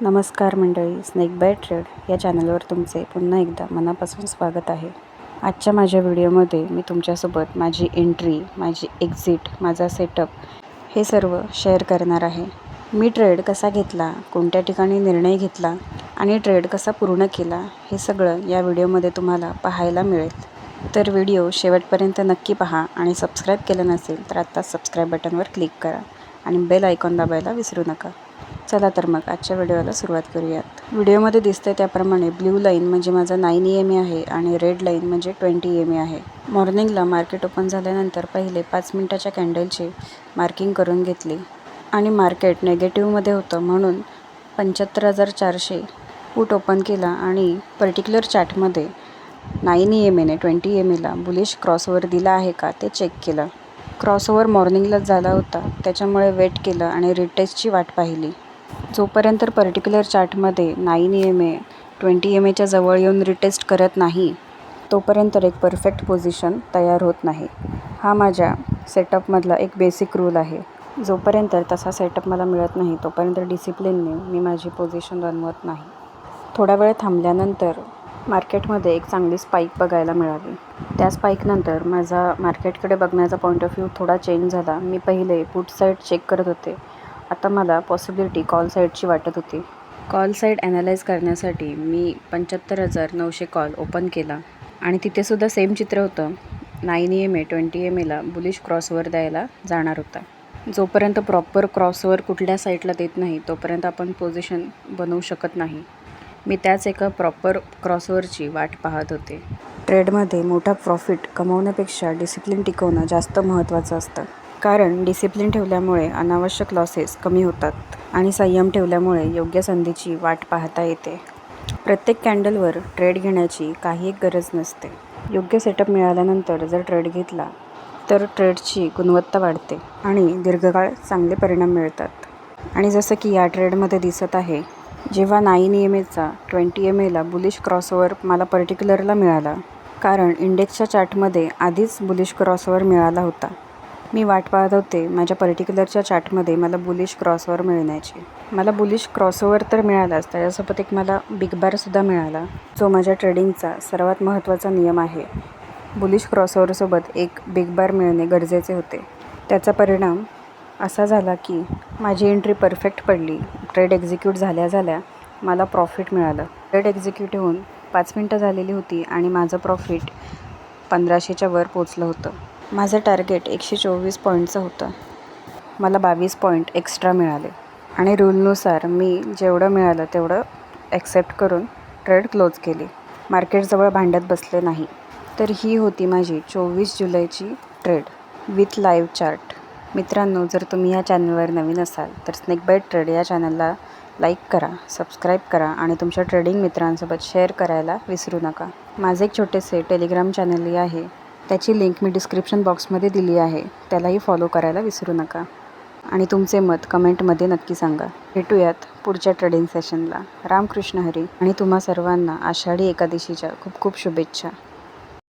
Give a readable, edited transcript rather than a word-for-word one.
नमस्कार मंडळी, snake bye trade या चॅनलवर तुमचे पुन्हा एकदा मनापासून स्वागत आहे. आजच्या माझ्या व्हिडिओमध्ये मी तुमच्यासोबत माझी एंट्री, माझी एक्झिट, माझा सेटअप हे सर्व शेअर करणार आहे. मी ट्रेड कसा घेतला, कोणत्या ठिकाणी निर्णय घेतला आणि ट्रेड कसा पूर्ण केला हे सगळं या व्हिडिओमध्ये तुम्हाला पाहायला मिळेल. तर व्हिडिओ शेवटपर्यंत नक्की पहा आणि सबस्क्राईब केलं नसेल तर आत्ता सबस्क्राईब बटनवर क्लिक करा आणि बेल आयकॉन दाबायला विसरू नका. चला तर मग आजच्या व्हिडिओला सुरुवात करूयात. व्हिडिओमध्ये दिसतंय त्याप्रमाणे ब्ल्यू लाईन म्हणजे माझा 9 EMA आहे आणि रेड लाईन म्हणजे 20 EMA आहे. मॉर्निंगला मार्केट ओपन झाल्यानंतर पहिले 5 मिनिटाच्या कॅन्डलचे मार्किंग करून घेतली आणि मार्केट नेगेटिव्हमध्ये होतं म्हणून 75,400 पुट ओपन केला आणि पर्टिक्युलर चार्टमध्ये 9 EMAने 20 EMAला बुलिश क्रॉसओव्हर दिला आहे का ते चेक केलं. क्रॉसओव्हर मॉर्निंगलाच झाला होता, त्याच्यामुळे वेट केलं आणि रिटेस्टची वाट पाहिली. जोपर्यंत पर्टिक्युलर चार्टमध्ये 9 EMA 20 EMAच्या जवळ येऊन रिटेस्ट करत नाही तोपर्यंत एक परफेक्ट पोझिशन तयार होत नाही. हा माझ्या सेटअपमधला एक बेसिक रूल आहे. जोपर्यंत तसा सेटअप मला मिळत नाही तोपर्यंत डिसिप्लिनने मी माझी पोझिशन बनवत नाही. थोडा वेळ थांबल्यानंतर मार्केटमध्ये एक चांगली स्पाईक बघायला मिळाली. त्या स्पाईकनंतर माझा मार्केटकडे बघण्याचा पॉईंट ऑफ व्ह्यू थोडा चेंज झाला. मी पहिले पुट साईड चेक करत होते, आता मला पॉसिबिलिटी कॉल साईडची वाटत होती. कॉल साईड ॲनालाइज करण्यासाठी मी 75,900 कॉल ओपन केला आणि तिथेसुद्धा सेम चित्र होतं. 9 EMA 20 EMAला बुलिश क्रॉसओव्हर द्यायला जाणार होता. जोपर्यंत प्रॉपर क्रॉसओव्हर कुठल्या साईडला देत नाही तोपर्यंत आपण पोझिशन बनवू शकत नाही. मी त्याच एका प्रॉपर क्रॉसओव्हरची वाट पाहत होते. ट्रेडमध्ये मोठा प्रॉफिट कमवण्यापेक्षा डिसिप्लिन टिकवणं जास्त महत्त्वाचं असतं. कारण डिसिप्लिन ठेवल्यामुळे अनावश्यक लॉसेस कमी होतात आणि संयम ठेवल्यामुळे योग्य संधीची वाट पाहता येते. प्रत्येक कॅन्डलवर ट्रेड घेण्याची काही एक गरज नसते. योग्य सेटअप मिळाल्यानंतर जर ट्रेड घेतला तर ट्रेडची गुणवत्ता वाढते आणि दीर्घकाळ चांगले परिणाम मिळतात. आणि जसं की या ट्रेडमध्ये दिसत आहे, जेव्हा 9 EMAचा 20 EMAला बुलिश क्रॉसओव्हर मला पर्टिक्युलरला मिळाला कारण इंडेक्सच्या चार्टमध्ये आधीच बुलिश क्रॉसओव्हर मिळाला होता. मी वाट पाहत होते माझ्या पर्टिक्युलरच्या चार्टमध्ये मला बुलिश क्रॉसओव्हर मिळण्याची. मला बुलिश क्रॉसओव्हर तर मिळालाच, त्याच्यासोबत एक मला बिग बारसुद्धा मिळाला, जो माझ्या ट्रेडिंगचा सर्वात महत्त्वाचा नियम आहे. बुलिश क्रॉसओव्हरसोबत एक बिग बार मिळणे गरजेचे होते. त्याचा परिणाम असा झाला की माझी एंट्री परफेक्ट पडली. ट्रेड एक्झिक्यूट झाल्या मला प्रॉफिट मिळालं. ट्रेड एक्झिक्यूट होऊन 5 मिनटं झालेली होती आणि माझं प्रॉफिट 1500च्या वर पोचलं होतं. माझं टार्गेट 124 पॉईंटचं होतं. मला 22 पॉईंट एक्स्ट्रा मिळाले आणि रूलनुसार मी जेवढं मिळालं तेवढं ॲक्सेप्ट करून ट्रेड क्लोज केली. मार्केटजवळ भांडत बसले नाही. तर ही होती माझी 24 जुलैची ट्रेड विथ लाईव्ह चार्ट. मित्रांनो, जर तुम्ही या चॅनलवर नवीन असाल तर स्नेक बाय ट्रेड या चॅनलला लाईक करा, सबस्क्राईब करा आणि तुमच्या ट्रेडिंग मित्रांसोबत शेअर करायला विसरू नका. माझे एक छोटेसे टेलिग्राम चॅनलही आहे, त्याची लिंक मी डिस्क्रिप्शन बॉक्समध्ये दिली आहे. त्यालाही फॉलो करायला विसरू नका आणि तुमचे मत कमेंटमध्ये नक्की सांगा. भेटूयात पुढच्या ट्रेडिंग सेशनला. रामकृष्ण हरी आणि तुम्हा सर्वांना आषाढी एकादशीच्या खूप खूप शुभेच्छा.